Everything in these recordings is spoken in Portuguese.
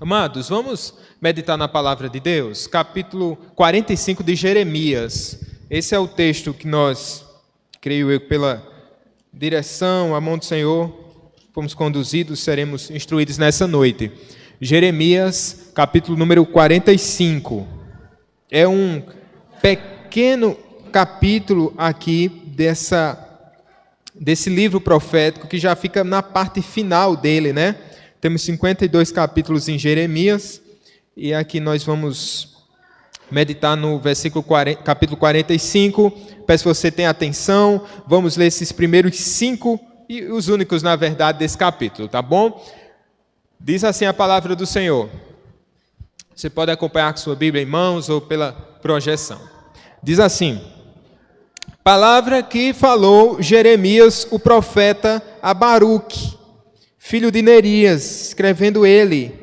Amados, vamos meditar na palavra de Deus, capítulo 45 de Jeremias. Esse é o texto que nós, creio eu, pela direção, a mão do Senhor, fomos conduzidos, seremos instruídos nessa noite. Jeremias, capítulo número 45. É um pequeno capítulo aqui desse livro profético que já fica na parte final dele, né? Temos 52 capítulos em Jeremias, e aqui nós vamos meditar no capítulo 45. Peço que você tenha atenção, vamos ler esses primeiros 5 e os únicos, na verdade, desse capítulo, tá bom? Diz assim a palavra do Senhor. Você pode acompanhar com sua Bíblia em mãos ou pela projeção. Diz assim: palavra que falou Jeremias, o profeta, a Baruque, filho de Nerias, escrevendo ele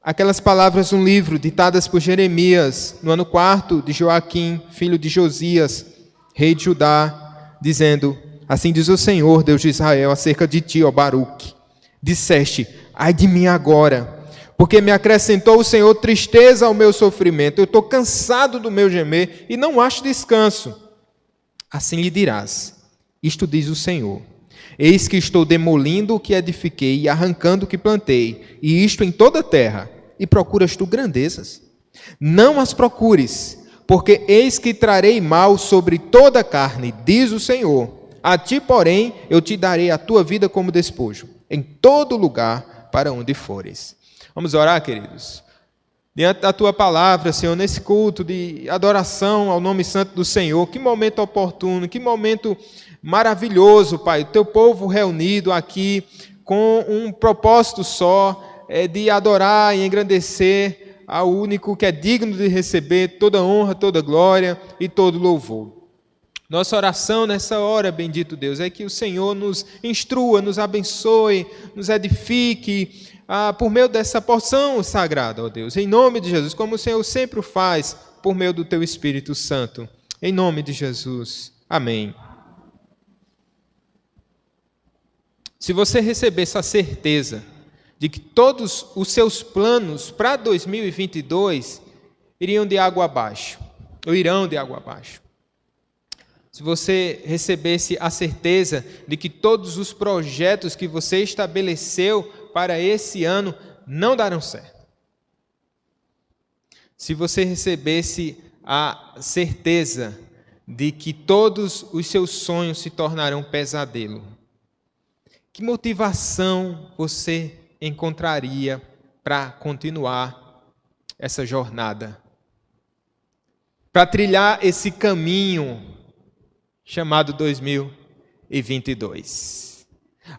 aquelas palavras no livro, ditadas por Jeremias, no ano 4 de Joaquim, filho de Josias, rei de Judá, dizendo: assim diz o Senhor, Deus de Israel, acerca de ti, ó Baruque. Disseste: ai de mim agora, porque me acrescentou o Senhor tristeza ao meu sofrimento. Eu estou cansado do meu gemer e não acho descanso. Assim lhe dirás: isto diz o Senhor: eis que estou demolindo o que edifiquei e arrancando o que plantei, e isto em toda a terra. E procuras tu grandezas? Não as procures, porque eis que trarei mal sobre toda a carne, diz o Senhor. A ti, porém, eu te darei a tua vida como despojo, em todo lugar para onde fores. Vamos orar, queridos? Diante da tua palavra, Senhor, nesse culto de adoração ao nome santo do Senhor, que momento oportuno, que momento maravilhoso, Pai, o teu povo reunido aqui com um propósito só, de adorar e engrandecer ao único que é digno de receber toda honra, toda glória e todo louvor. Nossa oração nessa hora, bendito Deus, é que o Senhor nos instrua, nos abençoe, nos edifique, por meio dessa porção sagrada, ó Deus, em nome de Jesus, como o Senhor sempre o faz, por meio do teu Espírito Santo, em nome de Jesus, amém. Se você receber essa certeza de que todos os seus planos para 2022 iriam de água abaixo, ou irão de água abaixo, se você recebesse a certeza de que todos os projetos que você estabeleceu para esse ano não darão certo, se você recebesse a certeza de que todos os seus sonhos se tornarão pesadelo, que motivação você encontraria para continuar essa jornada, para trilhar esse caminho chamado 2022?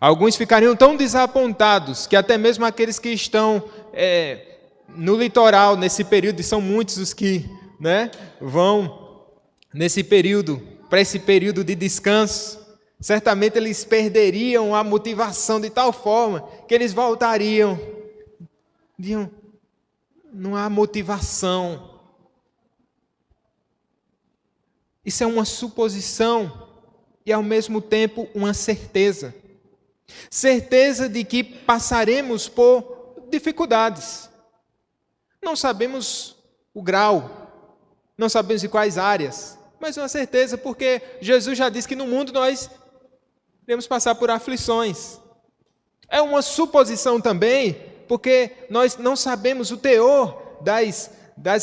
Alguns ficariam tão desapontados que até mesmo aqueles que estão no litoral nesse período, e são muitos os que vão nesse período, para esse período de descanso, certamente eles perderiam a motivação de tal forma que eles voltariam. Não há motivação. Isso é uma suposição e, ao mesmo tempo, uma certeza. Certeza de que passaremos por dificuldades. Não sabemos o grau, não sabemos em quais áreas, mas uma certeza, porque Jesus já disse que no mundo nós iremos passar por aflições. É uma suposição também, porque nós não sabemos o teor das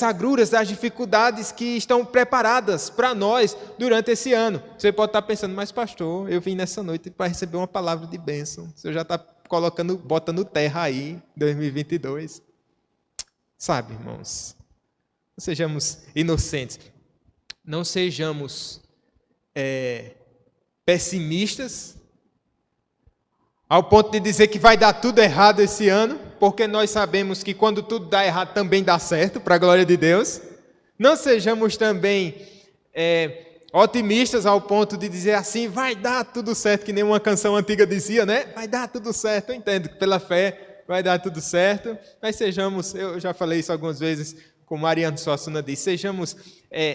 agruras, das dificuldades que estão preparadas para nós durante esse ano. Você pode estar pensando: mas pastor, eu vim nessa noite para receber uma palavra de bênção. O senhor já está botando terra aí, 2022. Sabe, irmãos, não sejamos inocentes, não sejamos pessimistas, ao ponto de dizer que vai dar tudo errado esse ano, porque nós sabemos que quando tudo dá errado também dá certo, para a glória de Deus. Não sejamos também otimistas ao ponto de dizer assim: vai dar tudo certo, que nem uma canção antiga dizia, né? Vai dar tudo certo. Eu entendo que pela fé vai dar tudo certo, mas sejamos, eu já falei isso algumas vezes, como Ariano Suassuna diz, sejamos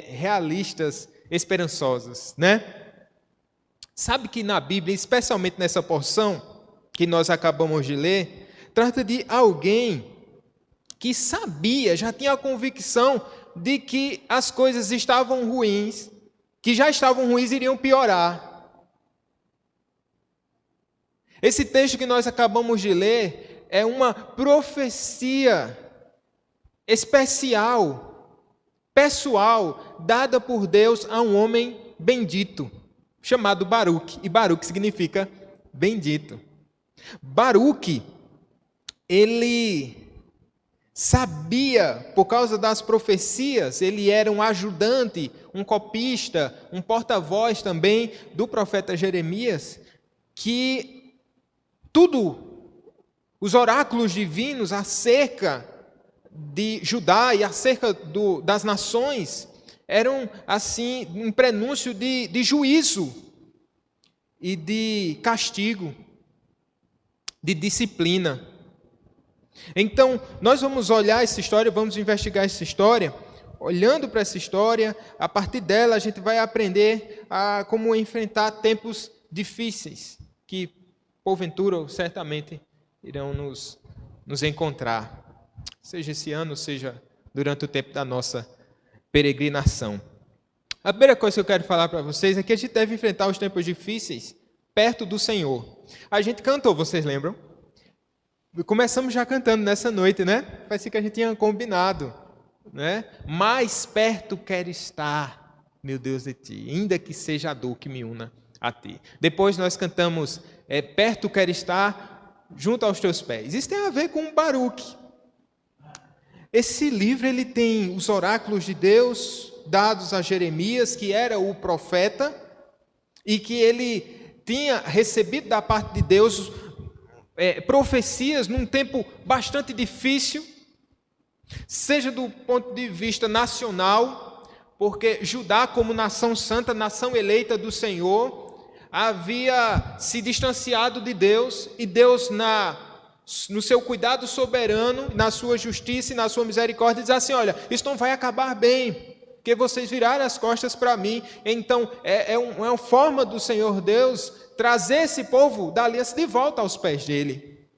realistas, esperançosos, né? Sabe que na Bíblia, especialmente nessa porção que nós acabamos de ler, trata de alguém que sabia, já tinha a convicção de que as coisas estavam ruins, que já estavam ruins e iriam piorar. Esse texto que nós acabamos de ler é uma profecia especial, pessoal, dada por Deus a um homem bendito, chamado Baruque. E Baruque significa bendito. Baruque, ele sabia, por causa das profecias, ele era um ajudante, um copista, um porta-voz também do profeta Jeremias, que tudo, os oráculos divinos acerca de Judá e acerca das nações, eram assim um prenúncio de juízo e de castigo, de disciplina. Então, nós vamos olhar essa história, vamos investigar essa história. Olhando para essa história, a partir dela a gente vai aprender a como enfrentar tempos difíceis, que porventura ou certamente irão nos encontrar. Seja esse ano, seja durante o tempo da nossa peregrinação. A primeira coisa que eu quero falar para vocês é que a gente deve enfrentar os tempos difíceis perto do Senhor. A gente cantou, vocês lembram? Começamos já cantando nessa noite, né? Parece que a gente tinha combinado, né? Mais perto quero estar, meu Deus, de ti, ainda que seja a dor que me una a ti. Depois nós cantamos, perto quero estar, junto aos teus pés. Isso tem a ver com Baruque. Esse livro ele tem os oráculos de Deus dados a Jeremias, que era o profeta, e que ele tinha recebido da parte de Deus profecias num tempo bastante difícil, seja do ponto de vista nacional, porque Judá, como nação santa, nação eleita do Senhor, havia se distanciado de Deus, e Deus, no seu cuidado soberano, na sua justiça e na sua misericórdia, diz assim: olha, isso não vai acabar bem, porque vocês viraram as costas para mim. Então, é uma forma do Senhor Deus trazer esse povo da aliança de volta aos pés dele.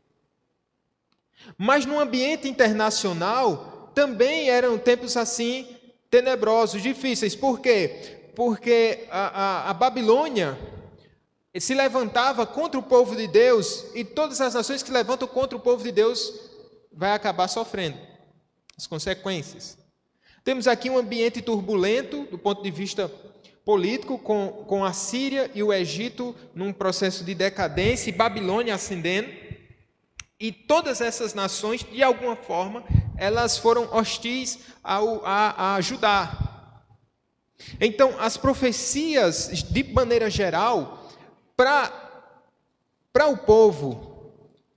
Mas no ambiente internacional, também eram tempos assim, tenebrosos, difíceis. Por quê? Porque a Babilônia se levantava contra o povo de Deus, e todas as nações que levantam contra o povo de Deus vai acabar sofrendo as consequências. Temos aqui um ambiente turbulento do ponto de vista político, com a Síria e o Egito num processo de decadência, e Babilônia ascendendo, e todas essas nações, de alguma forma, elas foram hostis a Judá. Então, as profecias, de maneira geral, para o povo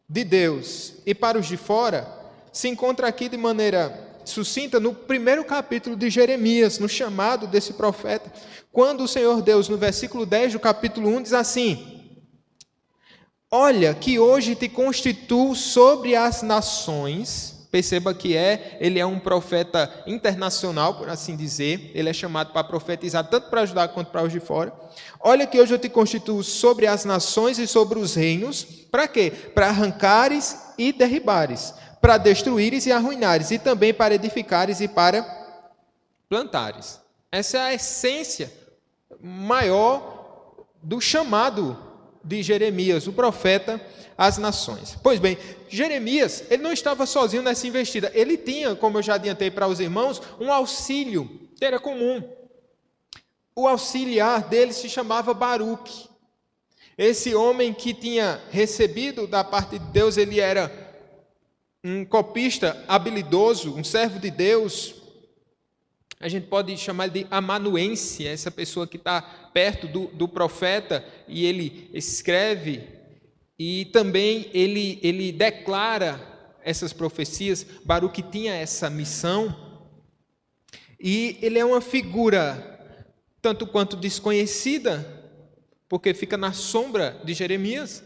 de Deus e para os de fora, se encontra aqui de maneira sucinta no primeiro capítulo de Jeremias, no chamado desse profeta, quando o Senhor Deus, no versículo 10 do capítulo 1, diz assim: olha, que hoje te constituo sobre as nações. Perceba que ele é um profeta internacional, por assim dizer. Ele é chamado para profetizar tanto para ajudar quanto para os de fora. Olha que hoje eu te constituo sobre as nações e sobre os reinos. Para quê? Para arrancares e derribares, para destruíres e arruinares, e também para edificares e para plantares. Essa é a essência maior do chamado de Jeremias, o profeta, às nações. Pois bem, Jeremias, ele não estava sozinho nessa investida. Ele tinha, como eu já adiantei para os irmãos, um auxílio, que era comum. O auxiliar dele se chamava Baruque. Esse homem que tinha recebido da parte de Deus, ele era um copista habilidoso, um servo de Deus. A gente pode chamar ele de amanuense, essa pessoa que está perto do profeta, e ele escreve, e também ele declara essas profecias. Baruque tinha essa missão, e ele é uma figura tanto quanto desconhecida, porque fica na sombra de Jeremias,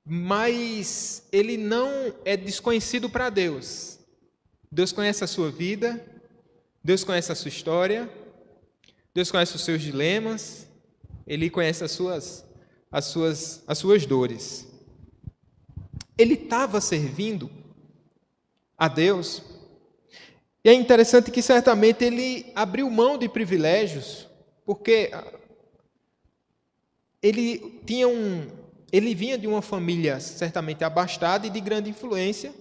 mas ele não é desconhecido para Deus. Deus conhece a sua vida, Deus conhece a sua história, Deus conhece os seus dilemas, Ele conhece as suas dores. Ele estava servindo a Deus. E é interessante que certamente ele abriu mão de privilégios, porque ele vinha de uma família certamente abastada e de grande influência,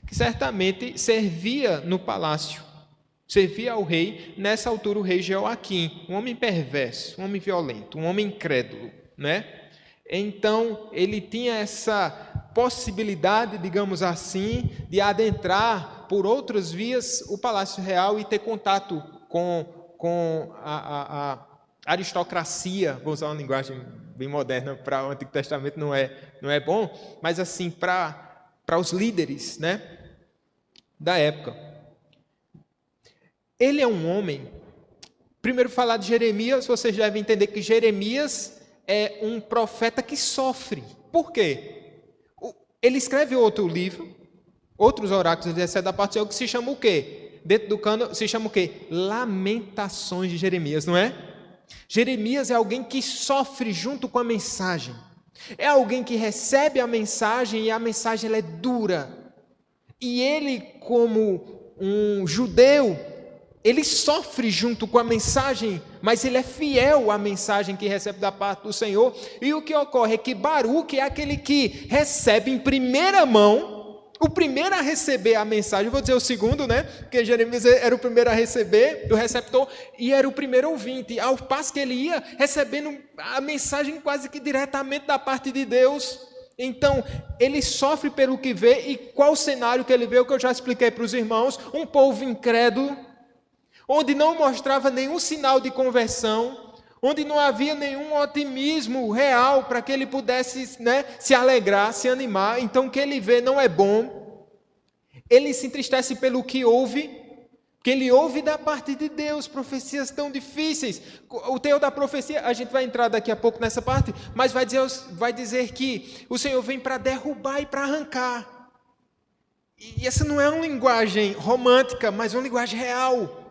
que certamente servia no palácio, servia ao rei. Nessa altura o rei Jeoaquim, um homem perverso, um homem violento, um homem incrédulo, né? Então ele tinha essa possibilidade, digamos assim, de adentrar por outras vias o palácio real e ter contato com a aristocracia. Vou usar uma linguagem bem moderna, para o Antigo Testamento não é bom, mas assim, para os líderes, né, da época. Ele é um homem, primeiro falar de Jeremias, vocês devem entender que Jeremias é um profeta que sofre. Por quê? Ele escreve outro livro, outros oráculos, ele recebe da parte do Senhor, que se chama o quê? Dentro do cano se chama o quê? Lamentações de Jeremias, não é? Jeremias é alguém que sofre junto com a mensagem. É alguém que recebe a mensagem e a mensagem ela é dura. E ele, como um judeu, ele sofre junto com a mensagem, mas ele é fiel à mensagem que recebe da parte do Senhor. E o que ocorre é que Baruque é aquele que recebe em primeira mão, o primeiro a receber a mensagem. Eu vou dizer o segundo, né? Porque Jeremias era o primeiro a receber, o receptor, e era o primeiro ouvinte. Ao passo que ele ia recebendo a mensagem quase que diretamente da parte de Deus. Então, ele sofre pelo que vê. E qual o cenário que ele vê? O que eu já expliquei para os irmãos. Um povo incrédulo, onde não mostrava nenhum sinal de conversão, onde não havia nenhum otimismo real para que ele pudesse, né, se alegrar, se animar. Então o que ele vê não é bom. Ele se entristece pelo que ouve, porque ele ouve da parte de Deus profecias tão difíceis. O teor da profecia, a gente vai entrar daqui a pouco nessa parte, mas vai dizer que o Senhor vem para derrubar e para arrancar. E essa não é uma linguagem romântica, mas uma linguagem real.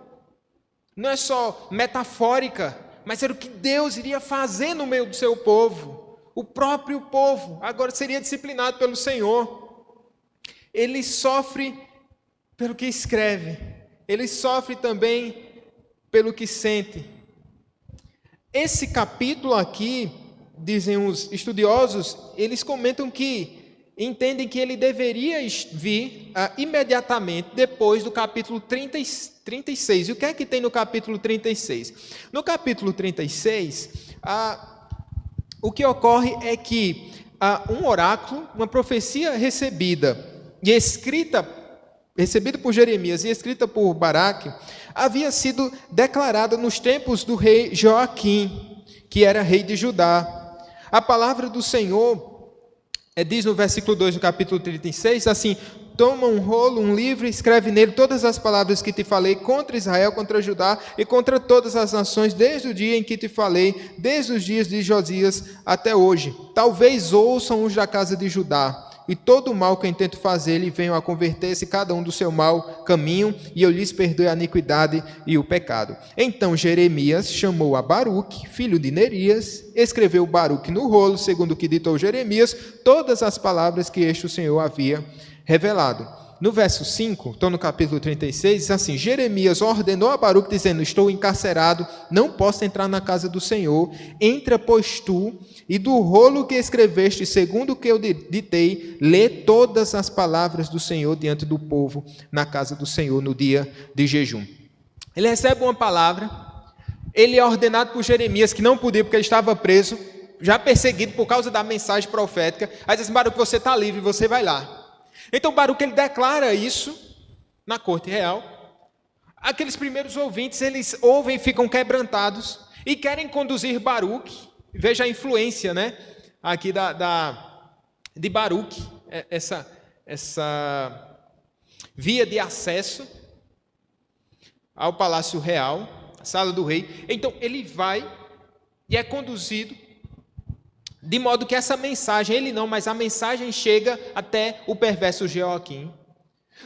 Não é só metafórica, mas era o que Deus iria fazer no meio do seu povo. O próprio povo agora seria disciplinado pelo Senhor. Ele sofre pelo que escreve. Ele sofre também pelo que sente. Esse capítulo aqui, dizem os estudiosos, eles comentam que entendem que ele deveria vir imediatamente depois do capítulo 36. E o que é que tem no capítulo 36? No capítulo 36, o que ocorre é que um oráculo, uma profecia recebida por Jeremias e escrita por Baraque, havia sido declarada nos tempos do rei Joaquim, que era rei de Judá. A palavra do Senhor diz no versículo 2 do capítulo 36, assim: toma um rolo, um livro, e escreve nele todas as palavras que te falei contra Israel, contra Judá e contra todas as nações, desde o dia em que te falei, desde os dias de Josias até hoje. Talvez ouçam os da casa de Judá, e todo o mal que eu intento fazer, lhe venham a converter-se cada um do seu mau caminho, e eu lhes perdoe a iniquidade e o pecado. Então Jeremias chamou a Baruque, filho de Nerias, escreveu Baruque no rolo, segundo o que ditou Jeremias, todas as palavras que este o Senhor havia revelado. No verso 5, estou no capítulo 36, diz assim: Jeremias ordenou a Baruque, dizendo: estou encarcerado, não posso entrar na casa do Senhor. Entra, pois, tu, e do rolo que escreveste, segundo o que eu ditei, lê todas as palavras do Senhor diante do povo, na casa do Senhor, no dia de jejum. Ele recebe uma palavra, ele é ordenado por Jeremias, que não podia, porque ele estava preso, já perseguido por causa da mensagem profética. Aí diz assim: Baruque, você está livre, você vai lá. Então Baruque ele declara isso na corte real. Aqueles primeiros ouvintes, eles ouvem e ficam quebrantados e querem conduzir Baruque. Veja a influência, né, aqui de Baruque, essa via de acesso ao palácio real, a sala do rei. Então ele vai e é conduzido, de modo que essa mensagem, ele não, mas a mensagem chega até o perverso Jeoaquim.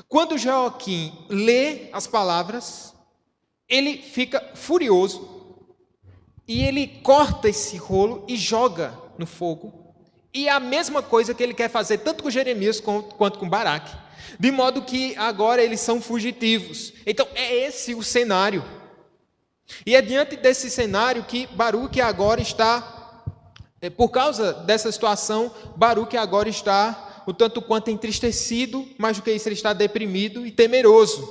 Quando Jeoaquim lê as palavras, ele fica furioso e ele corta esse rolo e joga no fogo. E é a mesma coisa que ele quer fazer tanto com Jeremias quanto com Baraque. De modo que agora eles são fugitivos. Então é esse o cenário. E é diante desse cenário que Baruque agora está, por causa dessa situação, Baruque agora está o tanto quanto entristecido, mais do que isso ele está deprimido e temeroso.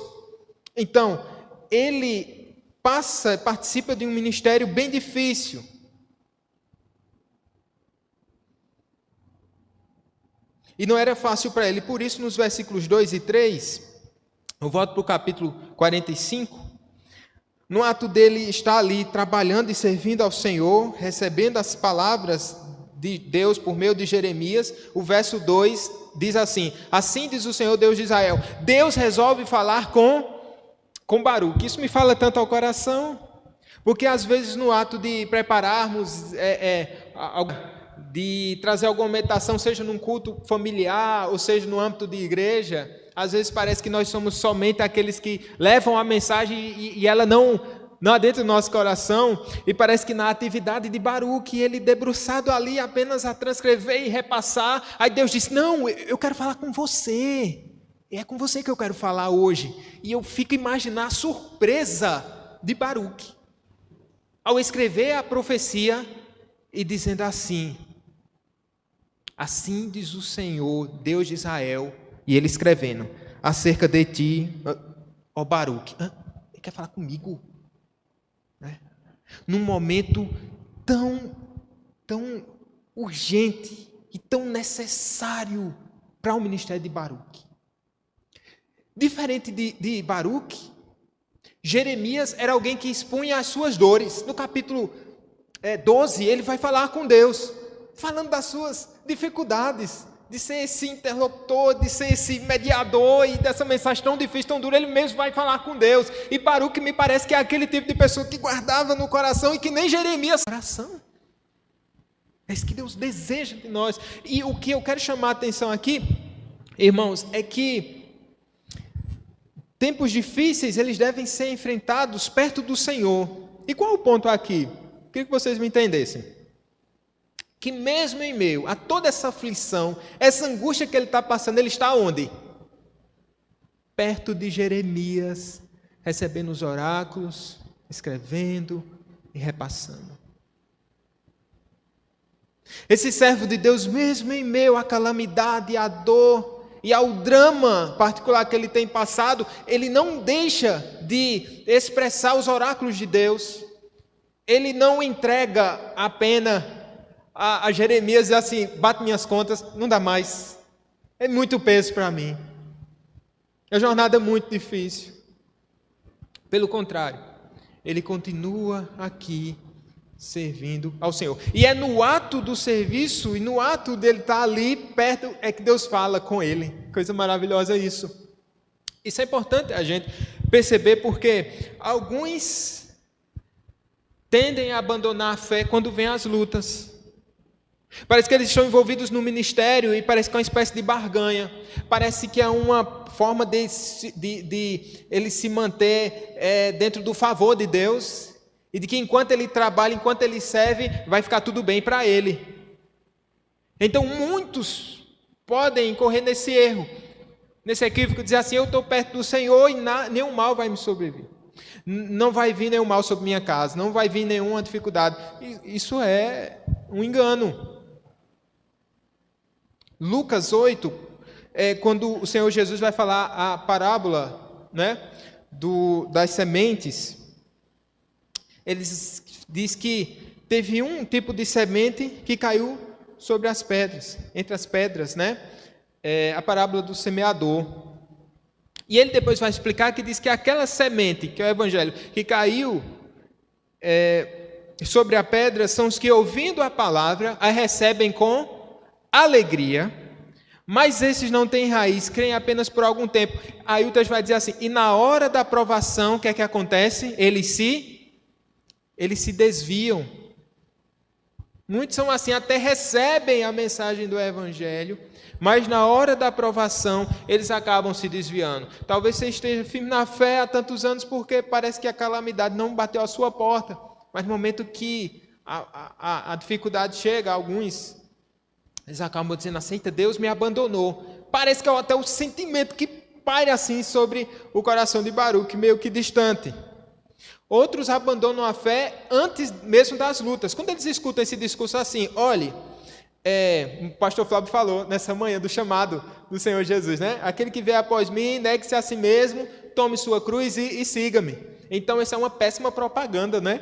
Então, ele participa de um ministério bem difícil. E não era fácil para ele. Por isso, nos versículos 2 e 3, eu volto para o capítulo 45, no ato dele estar ali trabalhando e servindo ao Senhor, recebendo as palavras de Deus por meio de Jeremias, o verso 2 diz assim: assim diz o Senhor Deus de Israel, Deus resolve falar com Baruque. Isso me fala tanto ao coração, porque às vezes no ato de prepararmos, de trazer alguma meditação, seja num culto familiar, ou seja no âmbito de igreja, às vezes parece que nós somos somente aqueles que levam a mensagem e ela não adentra no nosso coração, e parece que na atividade de Baruque, ele debruçado ali apenas a transcrever e repassar, aí Deus diz: não, eu quero falar com você, é com você que eu quero falar hoje. E eu fico imaginando a surpresa de Baruque, ao escrever a profecia e dizendo assim: assim diz o Senhor, Deus de Israel, e ele escrevendo, acerca de ti, ó Baruque, ele quer falar comigo, né? Num momento tão urgente e tão necessário para o ministério de Baruque. Diferente de Baruque, Jeremias era alguém que expunha as suas dores. No capítulo 12, ele vai falar com Deus, falando das suas dificuldades, de ser esse interlocutor, de ser esse mediador, e dessa mensagem tão difícil, tão dura, ele mesmo vai falar com Deus. E Baruque me parece que é aquele tipo de pessoa que guardava no coração, e que nem Jeremias coração. É isso que Deus deseja de nós. E o que eu quero chamar a atenção aqui, irmãos, é que tempos difíceis, eles devem ser enfrentados perto do Senhor. E qual é o ponto aqui? Queria que vocês me entendessem. Que mesmo em meio a toda essa aflição, essa angústia que ele está passando, ele está onde? Perto de Jeremias, recebendo os oráculos, escrevendo e repassando. Esse servo de Deus, mesmo em meio à calamidade, à dor e ao drama particular que ele tem passado, ele não deixa de expressar os oráculos de Deus. Ele não entrega a pena a Jeremias e assim: bate minhas contas, não dá mais, é muito peso para mim, a jornada é muito difícil. Pelo contrário, ele continua aqui servindo ao Senhor, e é no ato do serviço e no ato dele estar ali perto é que Deus fala com ele. Coisa maravilhosa isso. Isso é importante a gente perceber, porque alguns tendem a abandonar a fé quando vêm as lutas. Parece que eles estão envolvidos no ministério e parece que é uma espécie de barganha. Parece que é uma forma de ele se manter dentro do favor de Deus, e de que enquanto ele trabalha, enquanto ele serve, vai ficar tudo bem para ele. Então muitos podem incorrer nesse erro, nesse equívoco, dizer assim: eu estou perto do Senhor e nenhum mal vai me sobreviver. Não vai vir nenhum mal sobre minha casa, não vai vir nenhuma dificuldade. Isso é um engano. Lucas 8, quando o Senhor Jesus vai falar a parábola, né, das sementes, ele diz que teve um tipo de semente que caiu sobre as pedras, entre as pedras, né? A parábola do semeador. E ele depois vai explicar que diz que aquela semente, que é o evangelho, que caiu sobre a pedra, são os que, ouvindo a palavra, a recebem com alegria, mas esses não têm raiz, creem apenas por algum tempo. Aí o texto vai dizer assim: e na hora da provação, o que é que acontece? Eles se desviam. Muitos são assim, até recebem a mensagem do evangelho, mas na hora da provação, eles acabam se desviando. Talvez você esteja firme na fé há tantos anos porque parece que a calamidade não bateu à sua porta, mas no momento que a dificuldade chega, alguns Eles acabam dizendo assim: eita, Deus me abandonou. Parece que é até o sentimento que paira assim sobre o coração de Baruque, meio que distante. Outros abandonam a fé antes mesmo das lutas. Quando eles escutam esse discurso assim, olhe, o pastor Flávio falou nessa manhã do chamado do Senhor Jesus, né? Aquele que vier após mim, negue-se a si mesmo, tome sua cruz e siga-me. Então, isso é uma péssima propaganda, né?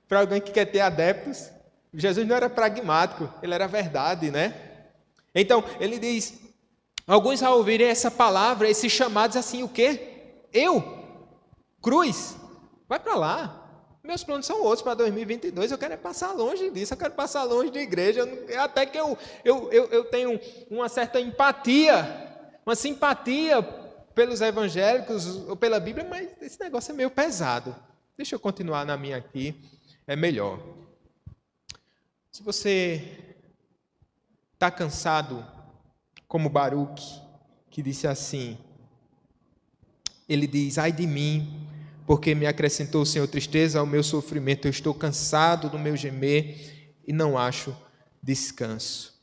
Para alguém que quer ter adeptos. Jesus não era pragmático, ele era verdade, né? Então, ele diz, alguns ao ouvirem essa palavra, esses chamados assim, o quê? Eu? Cruz? Vai para lá. Meus planos são outros para 2022. Eu quero passar longe disso. Eu quero passar longe de igreja. Até que eu tenho uma certa empatia, uma simpatia pelos evangélicos ou pela Bíblia, mas esse negócio é meio pesado. Deixa eu continuar na minha aqui. É melhor. Se você está cansado, como Baruque, que disse assim, ele diz, ai de mim, porque me acrescentou o Senhor tristeza ao meu sofrimento, eu estou cansado do meu gemer e não acho descanso.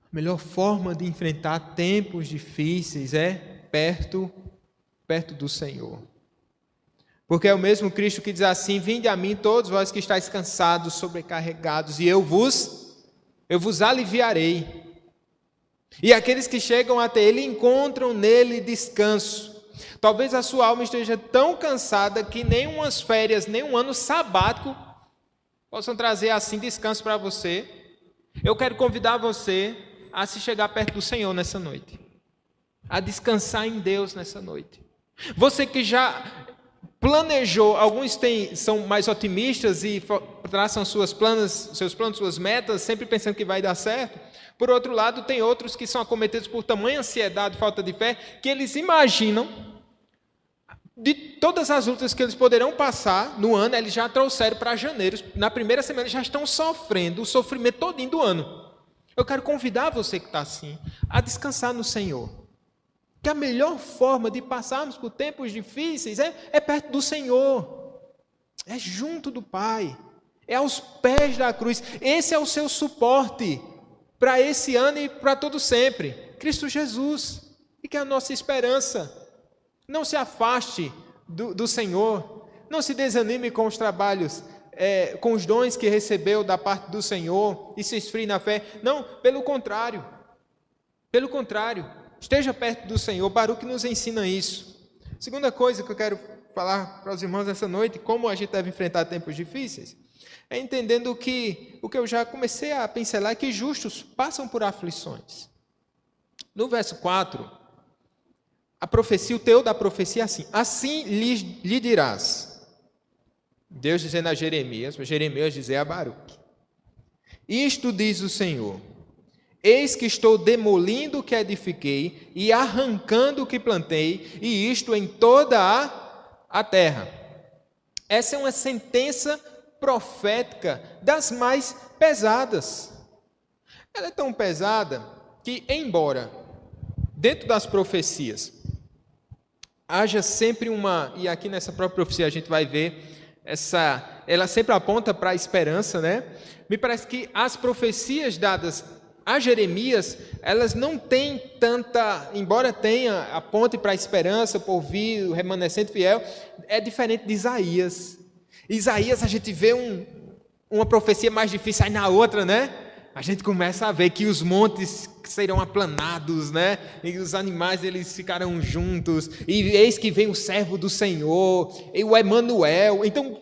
A melhor forma de enfrentar tempos difíceis é perto do Senhor. Porque é o mesmo Cristo que diz assim, vinde a mim todos vós que estáis cansados, sobrecarregados, e eu vos aliviarei. E aqueles que chegam até Ele encontram nele descanso. Talvez a sua alma esteja tão cansada que nem umas férias, nem um ano sabático possam trazer assim descanso para você. Eu quero convidar você a se chegar perto do Senhor nessa noite, a descansar em Deus nessa noite. Você que já planejou, alguns são mais otimistas e traçam seus planos, suas metas, sempre pensando que vai dar certo. Por outro lado, tem outros que são acometidos por tamanha ansiedade, falta de fé, que eles imaginam de todas as lutas que eles poderão passar no ano, eles já trouxeram para janeiro. Na primeira semana já estão sofrendo o sofrimento todinho do ano. Eu quero convidar você que está assim a descansar no Senhor. Que a melhor forma de passarmos por tempos difíceis é perto do Senhor. É junto do Pai. É aos pés da cruz. Esse é o seu suporte para esse ano e para todo sempre. Cristo Jesus. E que é a nossa esperança. Não se afaste do Senhor, não se desanime com os trabalhos, com os dons que recebeu da parte do Senhor e se esfrie na fé. Não, pelo contrário, esteja perto do Senhor. Baruque nos ensina isso. Segunda coisa que eu quero falar para os irmãos essa noite, como a gente deve enfrentar tempos difíceis, é entendendo o que eu já comecei a pincelar, que justos passam por aflições. No verso 4, a profecia, o teor da profecia é assim lhe dirás. Deus dizendo a Jeremias dizer a Baruque. Isto diz o Senhor, eis que estou demolindo o que edifiquei e arrancando o que plantei, e isto em toda a terra. Essa é uma sentença profética das mais pesadas. Ela é tão pesada que, embora dentro das profecias haja sempre e aqui nessa própria profecia a gente vai ver, ela sempre aponta para a esperança, né? Me parece que as profecias dadas a Jeremias, elas não têm tanta, embora tenha aponte para a esperança, por vir o remanescente fiel, é diferente de Isaías. Isaías a gente vê uma profecia mais difícil, aí na outra, né? A gente começa a ver que os montes serão aplanados, né? E os animais eles ficarão juntos. E eis que vem o servo do Senhor, e o Emanuel. Então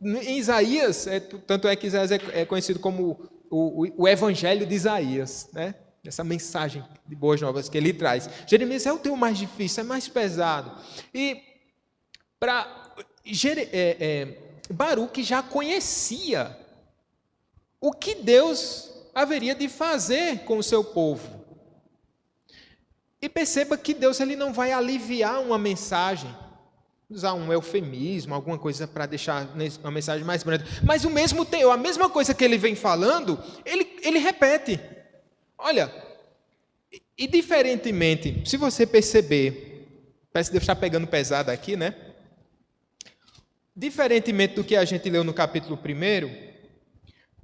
em Isaías, tanto é que Isaías é conhecido como o Evangelho de Isaías, né? Essa mensagem de boas novas que ele traz. Jeremias é o teu mais difícil, é mais pesado. E Baruque já conhecia o que Deus haveria de fazer com o seu povo. E perceba que Deus ele não vai aliviar uma mensagem, usar um eufemismo, alguma coisa para deixar uma mensagem mais branda, mas o mesmo teor, a mesma coisa que ele vem falando, ele repete. Olha, e diferentemente, se você perceber, parece que Deus está pegando pesado aqui, né? Diferentemente do que a gente leu no capítulo 1,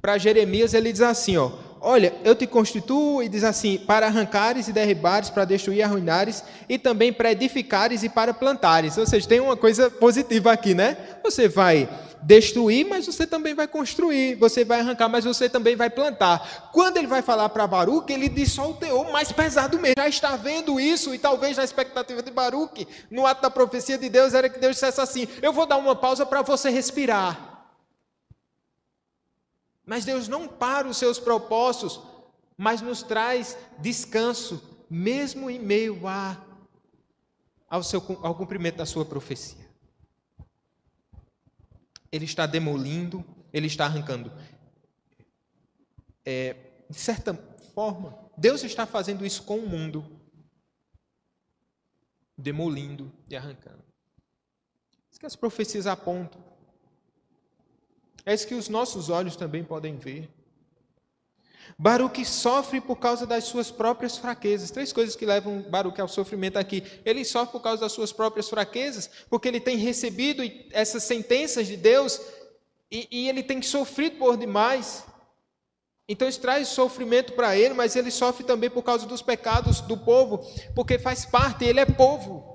para Jeremias, ele diz assim, ó: olha, eu te constituo, e diz assim, para arrancares e derribares, para destruir e arruinares, e também para edificares e para plantares. Ou seja, tem uma coisa positiva aqui, né? Você vai destruir, mas você também vai construir. Você vai arrancar, mas você também vai plantar. Quando ele vai falar para Baruque, ele diz só o teor mais pesado mesmo. Já está vendo isso, e talvez na expectativa de Baruque, no ato da profecia de Deus, era que Deus dissesse assim: eu vou dar uma pausa para você respirar. Mas Deus não para os seus propósitos, mas nos traz descanso, mesmo em meio ao cumprimento da sua profecia. Ele está demolindo, ele está arrancando. De certa forma, Deus está fazendo isso com o mundo, demolindo e arrancando. Isso que as profecias apontam. É isso que os nossos olhos também podem ver. Baruque sofre por causa das suas próprias fraquezas. 3 coisas que levam Baruque ao sofrimento aqui. Ele sofre por causa das suas próprias fraquezas, porque ele tem recebido essas sentenças de Deus e ele tem sofrido por demais. Então isso traz sofrimento para ele, mas ele sofre também por causa dos pecados do povo, porque faz parte, ele é povo.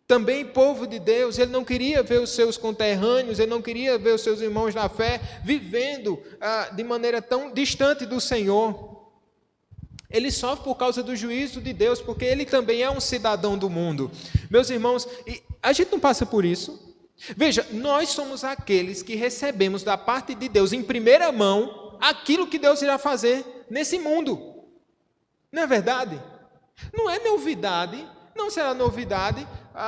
Também povo de Deus, ele não queria ver os seus conterrâneos, ele não queria ver os seus irmãos na fé vivendo de maneira tão distante do Senhor. Ele sofre por causa do juízo de Deus, porque ele também é um cidadão do mundo. Meus irmãos, a gente não passa por isso. Veja, nós somos aqueles que recebemos da parte de Deus em primeira mão aquilo que Deus irá fazer nesse mundo. Não é verdade? Não é novidade, não será novidade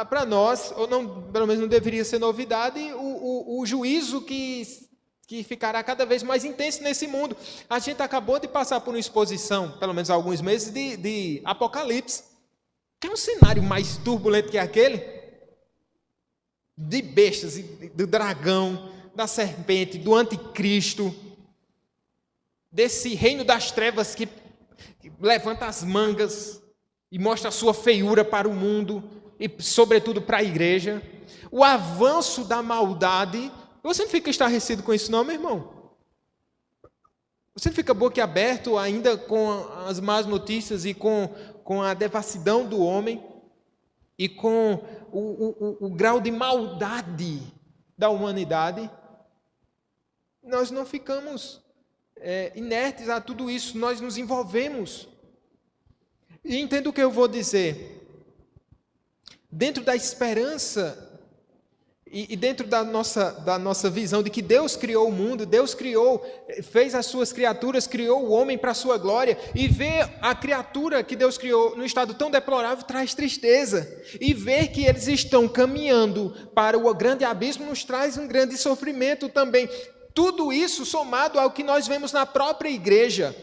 para nós, ou não, pelo menos não deveria ser novidade, o juízo que ficará cada vez mais intenso nesse mundo. A gente acabou de passar por uma exposição, pelo menos há alguns meses, de Apocalipse. Tem um cenário mais turbulento que aquele? De bestas, do dragão, da serpente, do anticristo, desse reino das trevas que levanta as mangas e mostra a sua feiura para o mundo e, sobretudo, para a igreja. O avanço da maldade. Você não fica estarrecido com isso não, meu irmão? Você não fica boquiaberto ainda com as más notícias e com a devassidão do homem e com o grau de maldade da humanidade? Nós não ficamos inertes a tudo isso, nós nos envolvemos. E entenda o que eu vou dizer. Dentro da esperança e dentro da nossa visão de que Deus criou o mundo, Deus fez as suas criaturas, criou o homem para a sua glória, e ver a criatura que Deus criou no estado tão deplorável traz tristeza, e ver que eles estão caminhando para o grande abismo nos traz um grande sofrimento também. Tudo isso somado ao que nós vemos na própria igreja,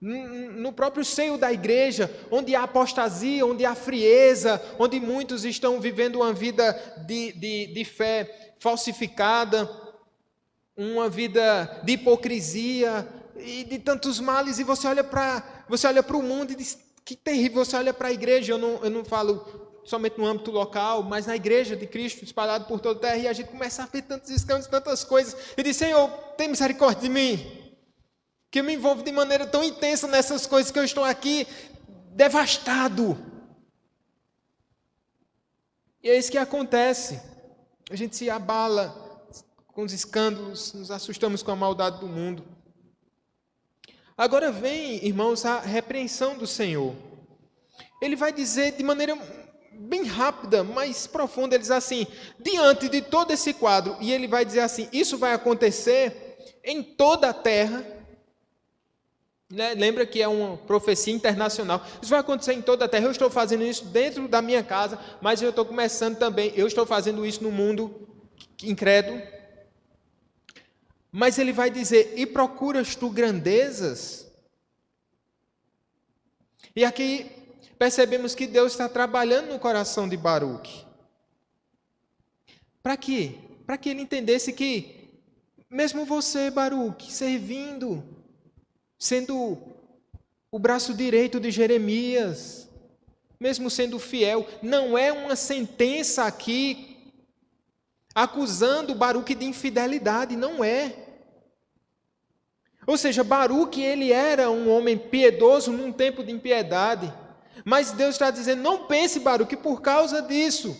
no próprio seio da igreja, onde há apostasia, onde há frieza, onde muitos estão vivendo uma vida de fé falsificada, uma vida de hipocrisia e de tantos males, e você olha para o mundo e diz: que terrível. Você olha para a igreja, eu não falo somente no âmbito local, mas na igreja de Cristo, espalhado por toda a terra, e a gente começa a ver tantos escândalos, tantas coisas, e diz: Senhor, tem misericórdia de mim, que eu me envolvo de maneira tão intensa nessas coisas que eu estou aqui devastado. E é isso que acontece. A gente se abala com os escândalos, nos assustamos com a maldade do mundo. Agora vem, irmãos, a repreensão do Senhor. Ele vai dizer de maneira bem rápida, mas profunda, ele diz assim: diante de todo esse quadro, e ele vai dizer assim: isso vai acontecer em toda a terra. Lembra que é uma profecia internacional. Isso vai acontecer em toda a terra. Eu estou fazendo isso dentro da minha casa, mas eu estou começando também. Eu estou fazendo isso no mundo incrédulo. Mas ele vai dizer: e procuras tu grandezas? E aqui percebemos que Deus está trabalhando no coração de Baruque. Para quê? Para que ele entendesse que, mesmo você, Baruque, servindo, sendo o braço direito de Jeremias, mesmo sendo fiel, não é uma sentença aqui acusando Baruque de infidelidade, não é. Ou seja, Baruque, ele era um homem piedoso num tempo de impiedade. Mas Deus está dizendo, não pense, Baruque, por causa disso.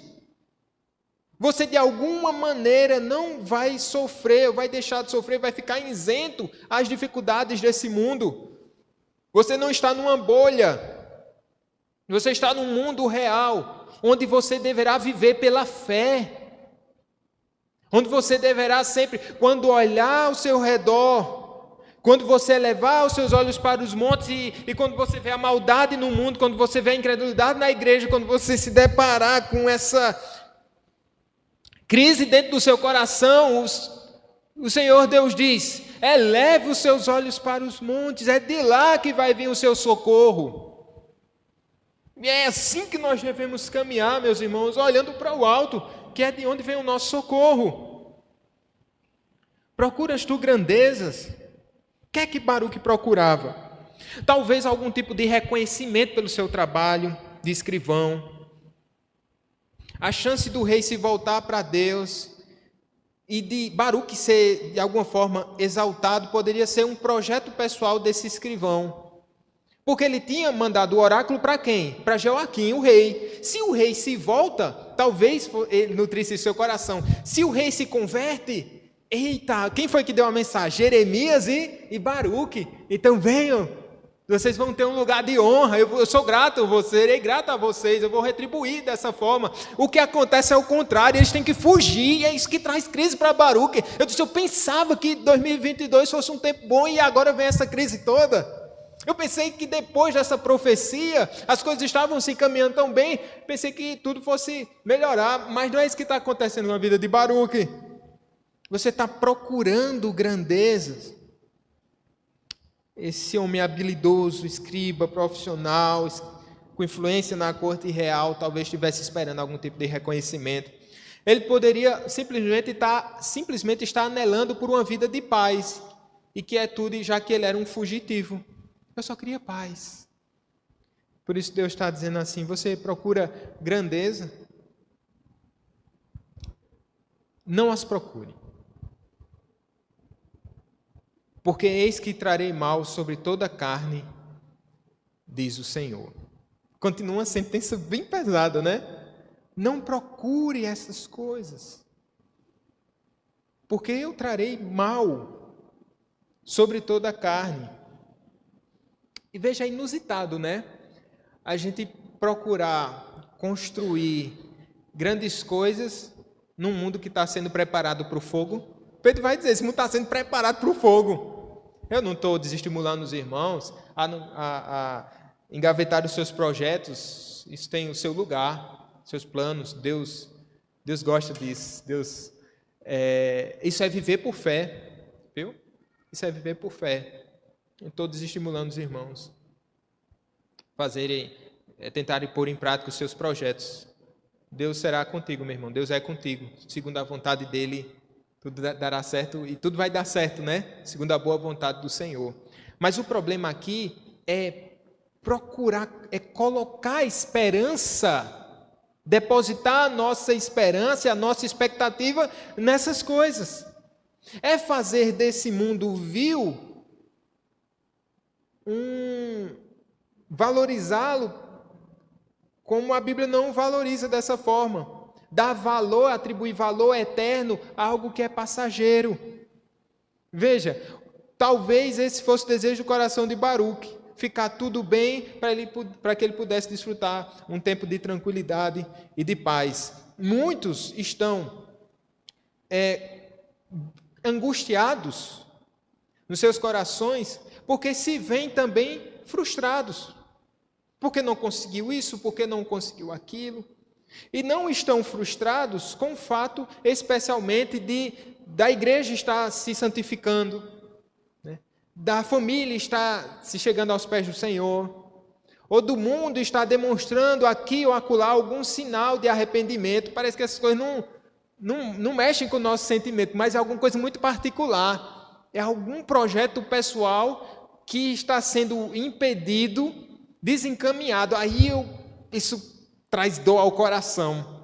Você de alguma maneira não vai sofrer, vai deixar de sofrer, vai ficar isento às dificuldades desse mundo. Você não está numa bolha. Você está num mundo real, onde você deverá viver pela fé. Onde você deverá sempre, quando olhar ao seu redor, quando você elevar os seus olhos para os montes e quando você vê a maldade no mundo, quando você vê a incredulidade na igreja, quando você se deparar com essa crise dentro do seu coração, o Senhor Deus diz, eleve os seus olhos para os montes, é de lá que vai vir o seu socorro. E é assim que nós devemos caminhar, meus irmãos, olhando para o alto, que é de onde vem o nosso socorro. Procuras tu grandezas? O que é que Baruque procurava? Talvez algum tipo de reconhecimento pelo seu trabalho de escrivão. A chance do rei se voltar para Deus e de Baruque ser, de alguma forma, exaltado, poderia ser um projeto pessoal desse escrivão. Porque ele tinha mandado o oráculo para quem? Para Joaquim, o rei. Se o rei se volta, talvez ele nutrisse seu coração. Se o rei se converte, eita, quem foi que deu a mensagem? Jeremias e Baruque. Então venham, vocês vão ter um lugar de honra. Eu sou grato, eu serei grato a vocês, eu vou retribuir dessa forma. O que acontece é o contrário, eles têm que fugir, e é isso que traz crise para Baruque. Eu pensava que 2022 fosse um tempo bom e agora vem essa crise toda. Eu pensei que depois dessa profecia, as coisas estavam se encaminhando tão bem, pensei que tudo fosse melhorar, mas não é isso que está acontecendo na vida de Baruque. Você está procurando grandezas. Esse homem habilidoso, escriba, profissional, com influência na corte real, talvez estivesse esperando algum tipo de reconhecimento. Ele poderia simplesmente estar anelando por uma vida de paz e quietude, já que ele era um fugitivo. Eu só queria paz. Por isso Deus está dizendo assim, você procura grandeza? Não as procure. Porque eis que trarei mal sobre toda a carne, diz o Senhor. Continua uma sentença bem pesada, né? Não procure essas coisas. Porque eu trarei mal sobre toda a carne. E veja, é inusitado, né? A gente procurar construir grandes coisas num mundo que está sendo preparado para o fogo. Pedro vai dizer, esse mundo está sendo preparado para o fogo. Eu não estou desestimulando os irmãos a engavetar os seus projetos. Isso tem o seu lugar, seus planos. Deus gosta disso. Isso é viver por fé, viu? Isso é viver por fé. Não estou desestimulando os irmãos tentarem pôr em prática os seus projetos. Deus será contigo, meu irmão. Deus é contigo. Segundo a vontade dele, tudo dará certo e tudo vai dar certo, né? Segundo a boa vontade do Senhor. Mas o problema aqui é colocar esperança, depositar a nossa esperança, a nossa expectativa nessas coisas. É fazer desse mundo vil valorizá-lo como a Bíblia não valoriza dessa forma. Dar valor, atribuir valor eterno a algo que é passageiro. Veja, talvez esse fosse o desejo do coração de Baruque, ficar tudo bem para que ele pudesse desfrutar um tempo de tranquilidade e de paz. Muitos estão angustiados nos seus corações porque se veem também frustrados. Porque não conseguiu isso, porque não conseguiu aquilo. E não estão frustrados com o fato, especialmente, da igreja estar se santificando, né? Da família estar se chegando aos pés do Senhor, ou do mundo estar demonstrando aqui ou acolá algum sinal de arrependimento. Parece que essas coisas não mexem com o nosso sentimento, mas é alguma coisa muito particular. É algum projeto pessoal que está sendo impedido, desencaminhado. Aí isso traz dor ao coração.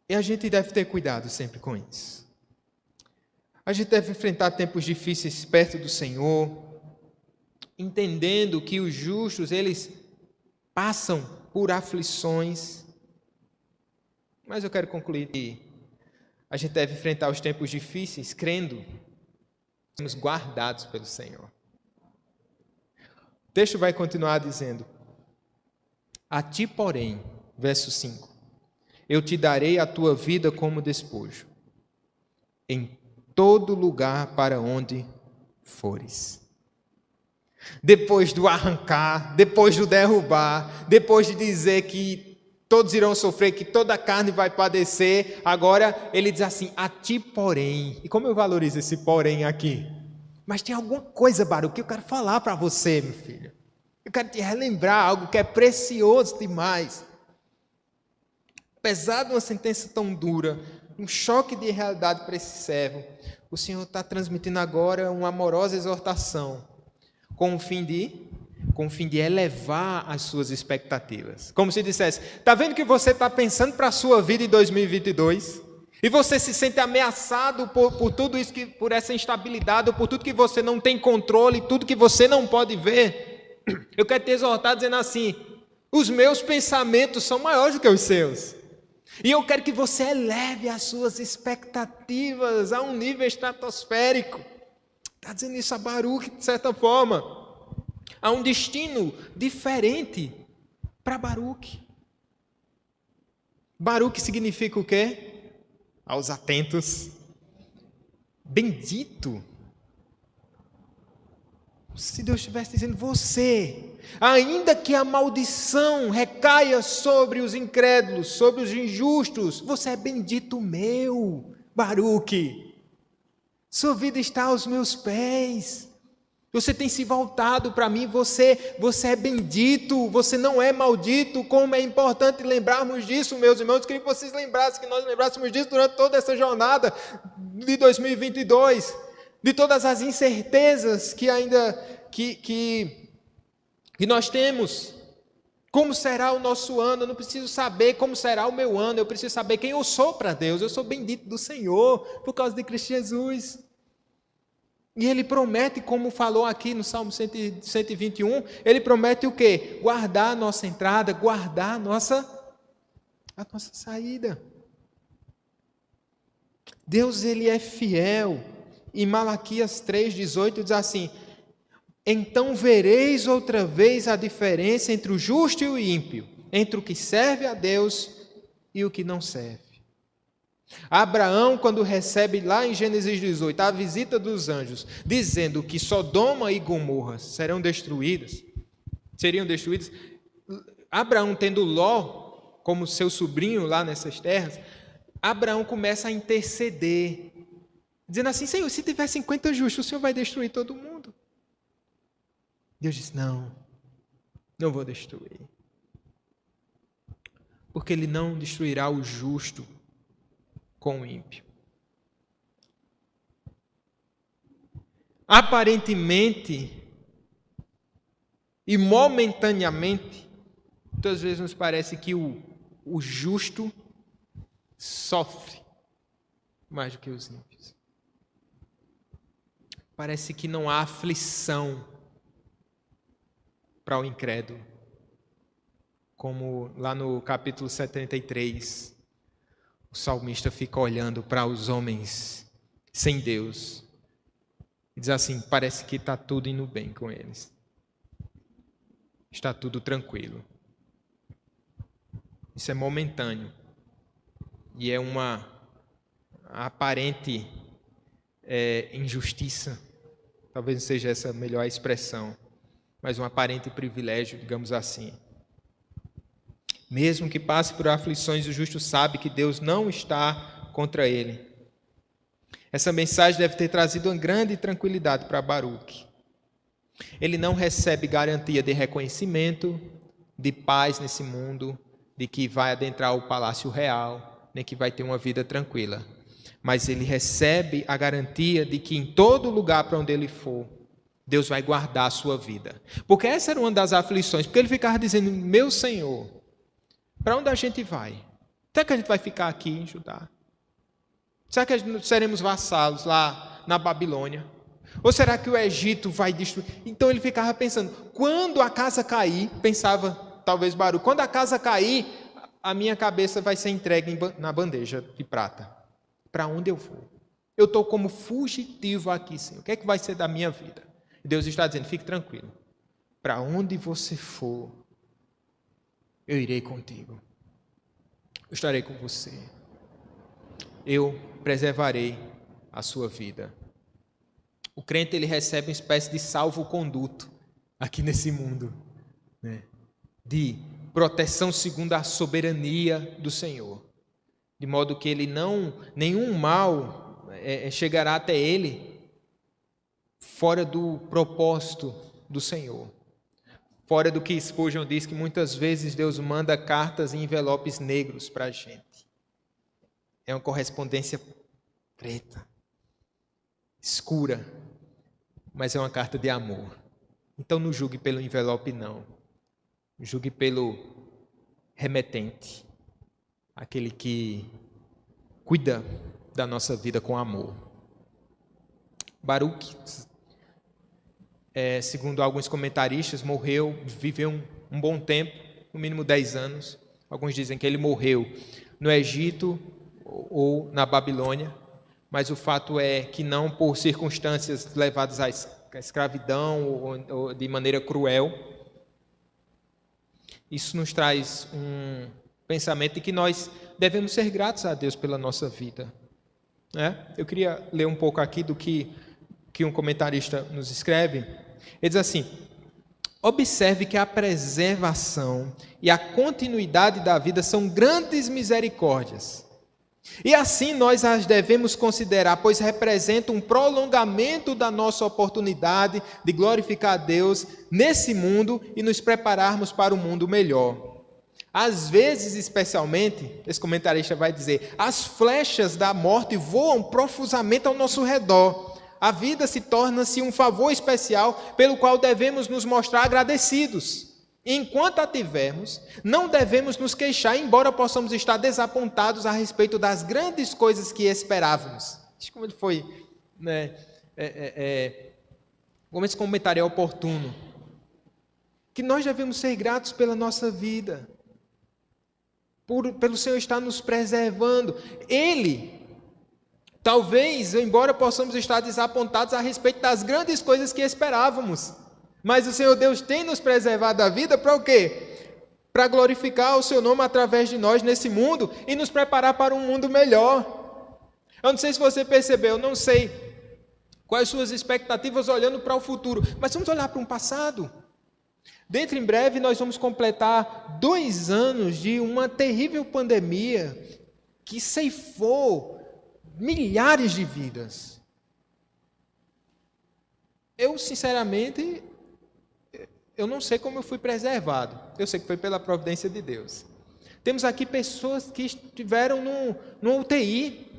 E a gente deve ter cuidado sempre com isso. A gente deve enfrentar tempos difíceis perto do Senhor, entendendo que os justos, eles passam por aflições. Mas eu quero concluir que a gente deve enfrentar os tempos difíceis crendo que somos guardados pelo Senhor. O texto vai continuar dizendo: a ti, porém, verso 5, eu te darei a tua vida como despojo, em todo lugar para onde fores. Depois do arrancar, depois do derrubar, depois de dizer que todos irão sofrer, que toda a carne vai padecer, agora ele diz assim: a ti, porém. E como eu valorizo esse porém aqui? Mas tem alguma coisa, Baruque, que eu quero falar para você, meu filho. Eu quero te relembrar algo que é precioso demais. Apesar de uma sentença tão dura, um choque de realidade para esse servo, o Senhor está transmitindo agora uma amorosa exortação, com o fim de elevar as suas expectativas. Como se dissesse: está vendo que você está pensando para a sua vida em 2022? E você se sente ameaçado por tudo isso, por essa instabilidade, ou por tudo que você não tem controle, tudo que você não pode ver. Eu quero te exortar dizendo assim: os meus pensamentos são maiores do que os seus. E eu quero que você eleve as suas expectativas a um nível estratosférico. Está dizendo isso a Baruque, de certa forma. Há um destino diferente para Baruque. Baruque significa o quê? Aos atentos, bendito. Se Deus estivesse dizendo: você, ainda que a maldição recaia sobre os incrédulos, sobre os injustos, você é bendito meu, Baruque. Sua vida está aos meus pés. Você tem se voltado para mim, você é bendito, você não é maldito. Como é importante lembrarmos disso, meus irmãos. Eu queria que vocês lembrassem, que nós lembrássemos disso durante toda essa jornada de 2022, de todas as incertezas que ainda que nós temos. Como será o nosso ano? Eu não preciso saber como será o meu ano, eu preciso saber quem eu sou para Deus. Eu sou bendito do Senhor por causa de Cristo Jesus. E Ele promete, como falou aqui no Salmo 121, Ele promete o quê? Guardar a nossa entrada, guardar a nossa saída. Deus, Ele é fiel. Em Malaquias 3,18 diz assim: então vereis outra vez a diferença entre o justo e o ímpio, entre o que serve a Deus e o que não serve. Abraão, quando recebe lá em Gênesis 18 a visita dos anjos, dizendo que Sodoma e Gomorra seriam destruídas, Abraão, tendo Ló como seu sobrinho lá nessas terras, Abraão começa a interceder, dizendo assim: Senhor, se tiver 50 justos, o Senhor vai destruir todo mundo. Deus disse: não vou destruir, porque Ele não destruirá o justo com o ímpio. Aparentemente e momentaneamente, muitas vezes nos parece que o justo sofre mais do que os ímpios. Parece que não há aflição para o incrédulo. Como lá no capítulo 73, o salmista fica olhando para os homens sem Deus e diz assim: parece que está tudo indo bem com eles. Está tudo tranquilo. Isso é momentâneo. E é uma aparente injustiça. Talvez não seja essa a melhor expressão, mas um aparente privilégio, digamos assim. Mesmo que passe por aflições, o justo sabe que Deus não está contra ele. Essa mensagem deve ter trazido uma grande tranquilidade para Baruque. Ele não recebe garantia de reconhecimento, de paz nesse mundo, de que vai adentrar o palácio real, nem que vai ter uma vida tranquila. Mas ele recebe a garantia de que em todo lugar para onde ele for, Deus vai guardar a sua vida. Porque essa era uma das aflições, porque ele ficava dizendo: meu Senhor, para onde a gente vai? Será que a gente vai ficar aqui em Judá? Será que seremos vassalos lá na Babilônia? Ou será que o Egito vai destruir? Então ele ficava pensando, quando a casa cair, pensava talvez Baruque, quando a casa cair, a minha cabeça vai ser entregue na bandeja de prata. Para onde eu vou? Eu estou como fugitivo aqui, Senhor. O que é que vai ser da minha vida? Deus está dizendo, fique tranquilo. Para onde você for, eu irei contigo. Eu estarei com você. Eu preservarei a sua vida. O crente, ele recebe uma espécie de salvo-conduto aqui nesse mundo, né? De proteção segundo a soberania do Senhor. De modo que ele nenhum mal chegará até ele fora do propósito do Senhor. Fora do que Spurgeon diz que muitas vezes Deus manda cartas em envelopes negros para a gente. É uma correspondência preta, escura, mas é uma carta de amor. Então não julgue pelo envelope, não. Julgue pelo remetente, aquele que cuida da nossa vida com amor. Baruque, segundo alguns comentaristas, viveu um bom tempo, no mínimo 10 anos. Alguns dizem que ele morreu no Egito ou na Babilônia, mas o fato é que não por circunstâncias levadas à escravidão ou de maneira cruel. Isso nos traz um pensamento de que nós devemos ser gratos a Deus pela nossa vida. Eu queria ler um pouco aqui do que um comentarista nos escreve. Ele diz assim: observe que a preservação e a continuidade da vida são grandes misericórdias. E assim nós as devemos considerar, pois representam um prolongamento da nossa oportunidade de glorificar a Deus nesse mundo e nos prepararmos para um mundo melhor. Às vezes, especialmente, esse comentarista vai dizer, as flechas da morte voam profusamente ao nosso redor. A vida se torna-se um favor especial pelo qual devemos nos mostrar agradecidos. Enquanto a tivermos, não devemos nos queixar, embora possamos estar desapontados a respeito das grandes coisas que esperávamos. Como ele foi, né? Como esse comentário é oportuno. Que nós devemos ser gratos pela nossa vida, pelo Senhor estar nos preservando. Ele, talvez, embora possamos estar desapontados a respeito das grandes coisas que esperávamos, mas o Senhor Deus tem nos preservado a vida para o quê? Para glorificar o seu nome através de nós nesse mundo e nos preparar para um mundo melhor. Eu não sei se você percebeu, eu não sei quais suas expectativas olhando para o futuro, mas vamos olhar para um passado. Dentro em breve nós vamos completar 2 anos de uma terrível pandemia que ceifou milhares de vidas. Eu, sinceramente, eu não sei como eu fui preservado. Eu sei que foi pela providência de Deus. Temos aqui pessoas que estiveram no UTI.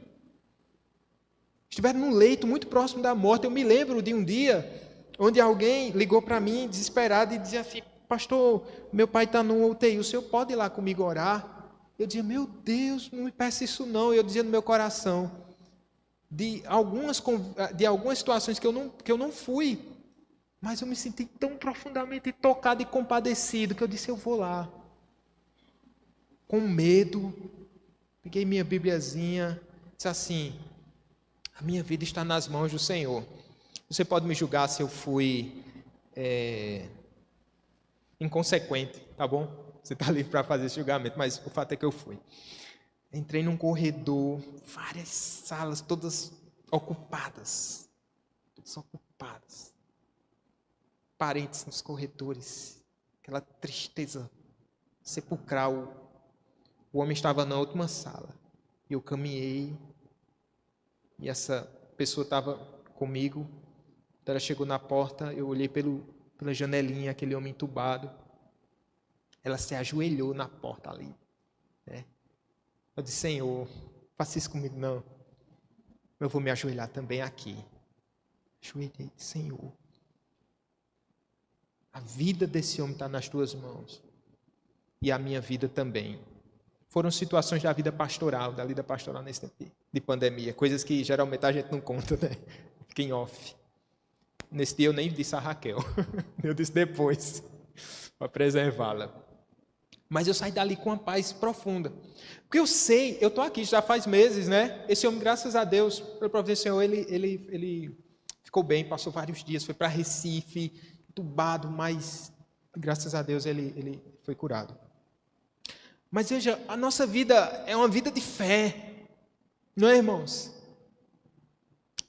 Estiveram num leito muito próximo da morte. Eu me lembro de um dia onde alguém ligou para mim desesperado e dizia assim: pastor, meu pai está no UTI, o senhor pode ir lá comigo orar? Eu dizia: meu Deus, não me peça isso não. Eu dizia no meu coração, de algumas situações que eu não fui, mas eu me senti tão profundamente tocado e compadecido que eu disse: eu vou lá. Com medo, peguei minha Bibliazinha, disse assim: a minha vida está nas mãos do Senhor. Você pode me julgar se eu fui inconsequente, tá bom? Você está livre para fazer esse julgamento, mas o fato é que eu fui. Entrei num corredor, várias salas, todas ocupadas. Todas ocupadas. Parentes nos corredores, aquela tristeza sepulcral. O homem estava na última sala. E eu caminhei, e essa pessoa estava comigo. Então ela chegou na porta, eu olhei pela janelinha, aquele homem entubado. Ela se ajoelhou na porta ali. Né? Eu disse: Senhor, faça isso comigo não. Eu vou me ajoelhar também aqui. Ajoelhei: Senhor, a vida desse homem está nas tuas mãos. E a minha vida também. Foram situações da vida pastoral, da vida pastoral nesse tempo de pandemia. Coisas que geralmente a gente não conta, né? Fiquei em off. Nesse dia eu nem disse a Raquel. Eu disse depois, para preservá-la. Mas eu saí dali com uma paz profunda. Porque eu sei, eu estou aqui já faz meses, né? Esse homem, graças a Deus, pela providência do Senhor, ele ficou bem, passou vários dias, foi para Recife, entubado, mas graças a Deus ele foi curado. Mas veja, a nossa vida é uma vida de fé, não é, irmãos?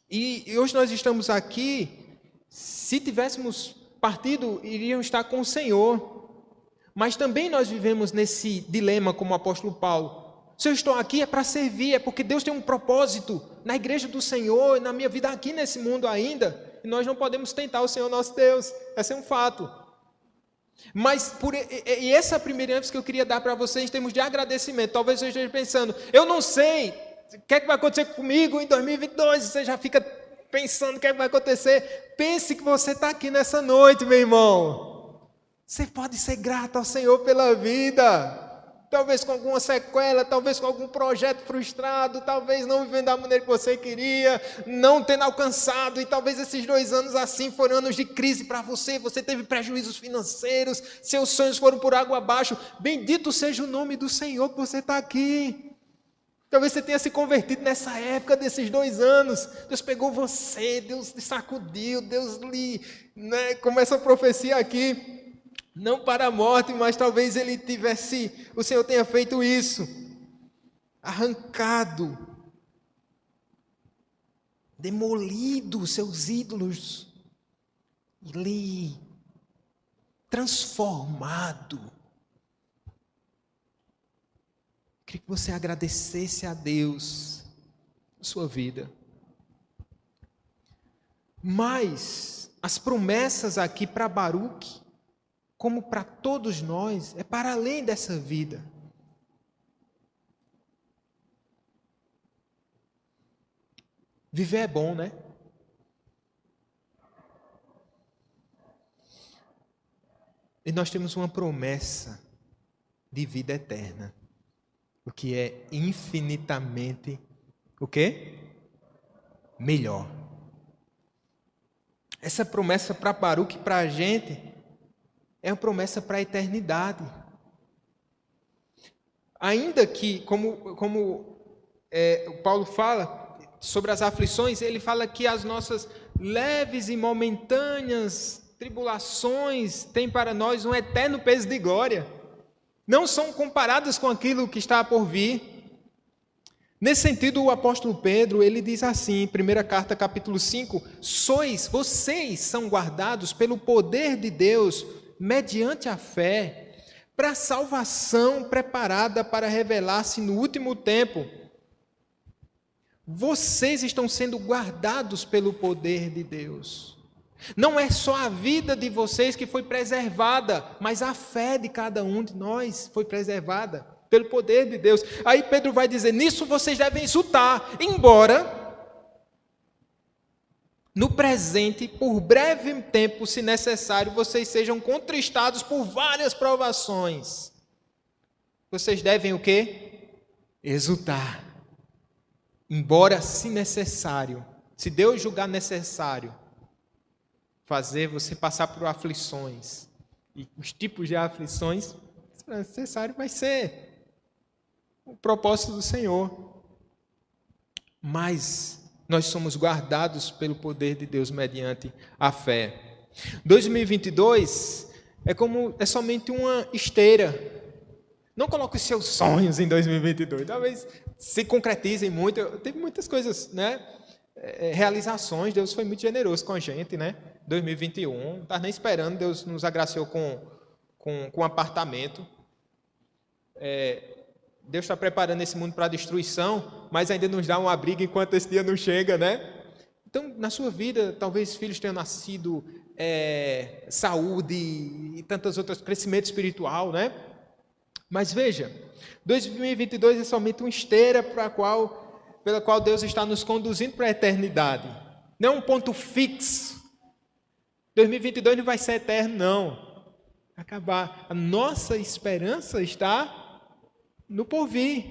E hoje nós estamos aqui, se tivéssemos partido, iríamos estar com o Senhor. Mas também nós vivemos nesse dilema como o apóstolo Paulo. Se eu estou aqui é para servir, é porque Deus tem um propósito na igreja do Senhor e na minha vida aqui nesse mundo ainda. E nós não podemos tentar o Senhor nosso Deus. Esse é um fato. Mas e essa é a primeira ênfase que eu queria dar para vocês em termos de agradecimento. Talvez você esteja pensando, eu não sei o que é que vai acontecer comigo em 2022. Você já fica pensando o que é que vai acontecer. Pense que você está aqui nessa noite, meu irmão. Você pode ser grato ao Senhor pela vida. Talvez com alguma sequela, talvez com algum projeto frustrado, talvez não vivendo da maneira que você queria, não tendo alcançado, e talvez esses 2 anos assim foram anos de crise para você, você teve prejuízos financeiros, seus sonhos foram por água abaixo. Bendito seja o nome do Senhor que você está aqui. Talvez você tenha se convertido nessa época desses 2 anos. Deus pegou você, Deus lhe sacudiu, Deus lhe... Como essa profecia aqui, não para a morte, mas talvez o Senhor tenha feito isso, arrancado, demolido seus ídolos, e lhe transformado. Queria que você agradecesse a Deus a sua vida. Mas as promessas aqui para Baruque, como para todos nós, é para além dessa vida. Viver é bom, né? E nós temos uma promessa de vida eterna, o que é infinitamente, o quê? Melhor. Essa promessa para Baruque, para a gente, é uma promessa para a eternidade. Ainda que, como o Paulo fala sobre as aflições, ele fala que as nossas leves e momentâneas tribulações têm para nós um eterno peso de glória. Não são comparadas com aquilo que está por vir. Nesse sentido, o apóstolo Pedro, ele diz assim, em 1 carta, capítulo 5, vocês são guardados pelo poder de Deus, mediante a fé, para a salvação preparada para revelar-se no último tempo. Vocês estão sendo guardados pelo poder de Deus. Não é só a vida de vocês que foi preservada, mas a fé de cada um de nós foi preservada pelo poder de Deus. Aí Pedro vai dizer, nisso vocês devem exultar, embora no presente, por breve tempo, se necessário, vocês sejam contristados por várias provações. Vocês devem o quê? Exultar. Embora, se necessário, se Deus julgar necessário, fazer você passar por aflições, e os tipos de aflições, se necessário, vai ser o propósito do Senhor. Mas nós somos guardados pelo poder de Deus mediante a fé. 2022 é somente uma esteira. Não coloque os seus sonhos em 2022. Talvez se concretizem muito. Teve muitas coisas, né? Realizações. Deus foi muito generoso com a gente, né? 2021. Não estava nem esperando. Deus nos agraciou com um apartamento. Deus está preparando esse mundo para a destruição, mas ainda nos dá um abrigo enquanto esse dia não chega, né? Então, na sua vida, talvez filhos tenham nascido, saúde e tantas outras, crescimento espiritual, né? Mas veja, 2022 é somente uma esteira pela qual Deus está nos conduzindo para a eternidade. Não é um ponto fixo. 2022 não vai ser eterno, não. Vai acabar. A nossa esperança está no porvir,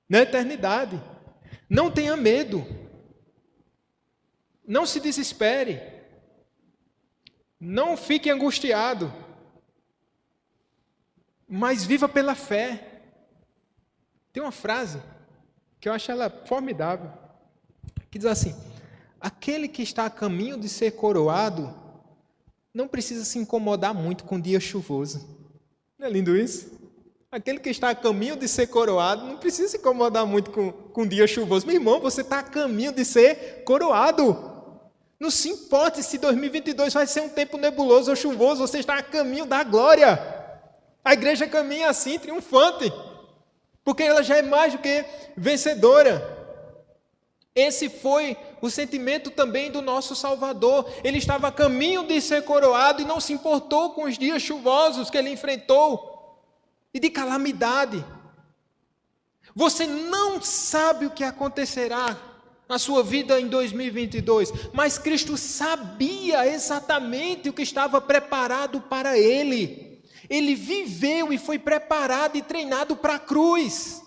na eternidade. Não tenha medo. Não se desespere. Não fique angustiado. Mas viva pela fé. Tem uma frase que eu acho ela formidável, que diz assim: aquele que está a caminho de ser coroado não precisa se incomodar muito com o dia chuvoso. Não é lindo isso? Aquele que está a caminho de ser coroado não precisa se incomodar muito com o dia chuvoso. Meu irmão, você está a caminho de ser coroado. Não se importe se 2022 vai ser um tempo nebuloso ou chuvoso, você está a caminho da glória. A igreja caminha assim, triunfante, porque ela já é mais do que vencedora. Esse foi o sentimento também do nosso Salvador. Ele estava a caminho de ser coroado e não se importou com os dias chuvosos que ele enfrentou e de calamidade. Você não sabe o que acontecerá na sua vida em 2022, mas Cristo sabia exatamente o que estava preparado para ele. Ele viveu e foi preparado e treinado para a cruz.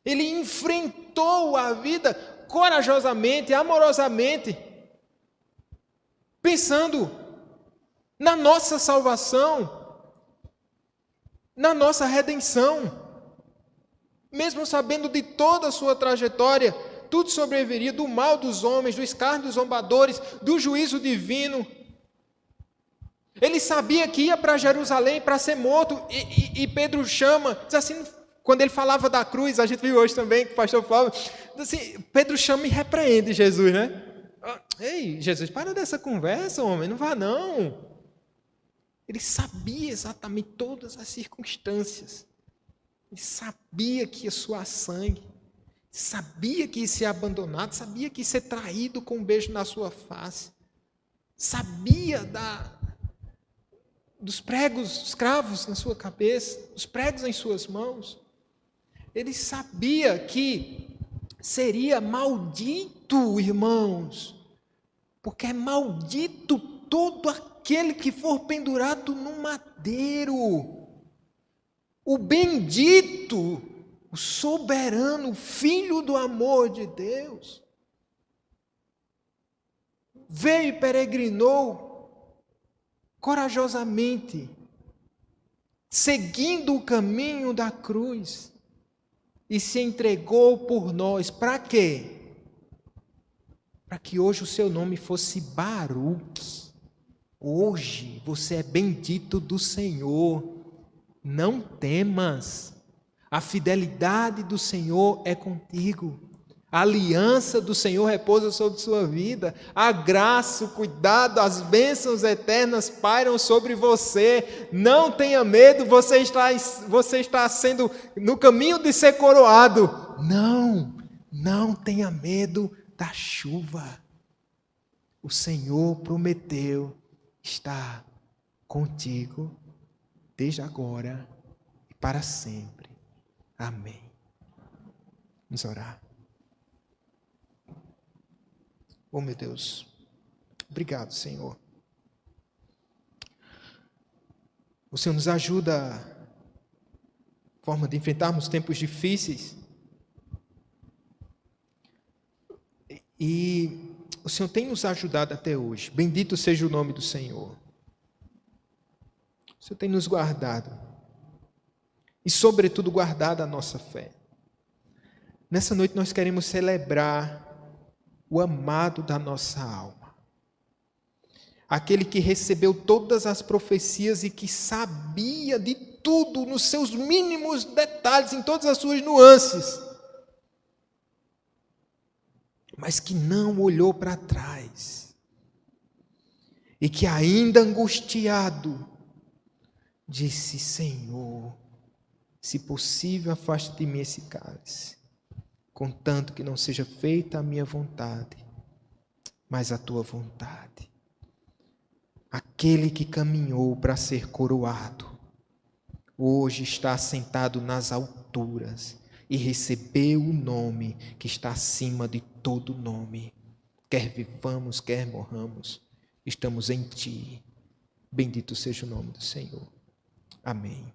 Ele enfrentou a vida corajosamente, amorosamente, pensando na nossa salvação, na nossa redenção. Mesmo sabendo de toda a sua trajetória, tudo sobreviria do mal dos homens, do escárnio dos zombadores, do juízo divino. Ele sabia que ia para Jerusalém para ser morto, e Pedro chama, diz assim, quando ele falava da cruz, a gente viu hoje também com o pastor Flávio, assim, Pedro chama e repreende Jesus, né? Ei, Jesus, para dessa conversa, homem, não vá não. Ele sabia exatamente todas as circunstâncias. Ele sabia que ia suar sangue, sabia que ia ser abandonado, sabia que ia ser traído com um beijo na sua face, sabia dos pregos, dos cravos na sua cabeça, dos pregos em suas mãos. Ele sabia que seria maldito, irmãos, porque é maldito todo aquele que for pendurado no madeiro. O bendito, o soberano, Filho do amor de Deus, veio e peregrinou corajosamente, seguindo o caminho da cruz, e se entregou por nós. Para quê? Para que hoje o seu nome fosse Baruque. Hoje você é bendito do Senhor. Não temas, a fidelidade do Senhor é contigo, a aliança do Senhor repousa sobre sua vida, a graça, o cuidado, as bênçãos eternas pairam sobre você. Não tenha medo, você está sendo no caminho de ser coroado. Não tenha medo da chuva. O Senhor prometeu estar contigo desde agora e para sempre. Amém. Vamos orar. Oh, meu Deus, obrigado, Senhor. O Senhor nos ajuda a forma de enfrentarmos tempos difíceis. E o Senhor tem nos ajudado até hoje. Bendito seja o nome do Senhor. O Senhor tem nos guardado. E, sobretudo, guardado a nossa fé. Nessa noite nós queremos celebrar o amado da nossa alma. Aquele que recebeu todas as profecias e que sabia de tudo, nos seus mínimos detalhes, em todas as suas nuances. Mas que não olhou para trás. E que ainda angustiado, disse: Senhor, se possível, afaste de mim esse cálice, contanto que não seja feita a minha vontade, mas a tua vontade. Aquele que caminhou para ser coroado, hoje está sentado nas alturas e recebeu o nome que está acima de todo nome. Quer vivamos, quer morramos, estamos em ti. Bendito seja o nome do Senhor. Amém.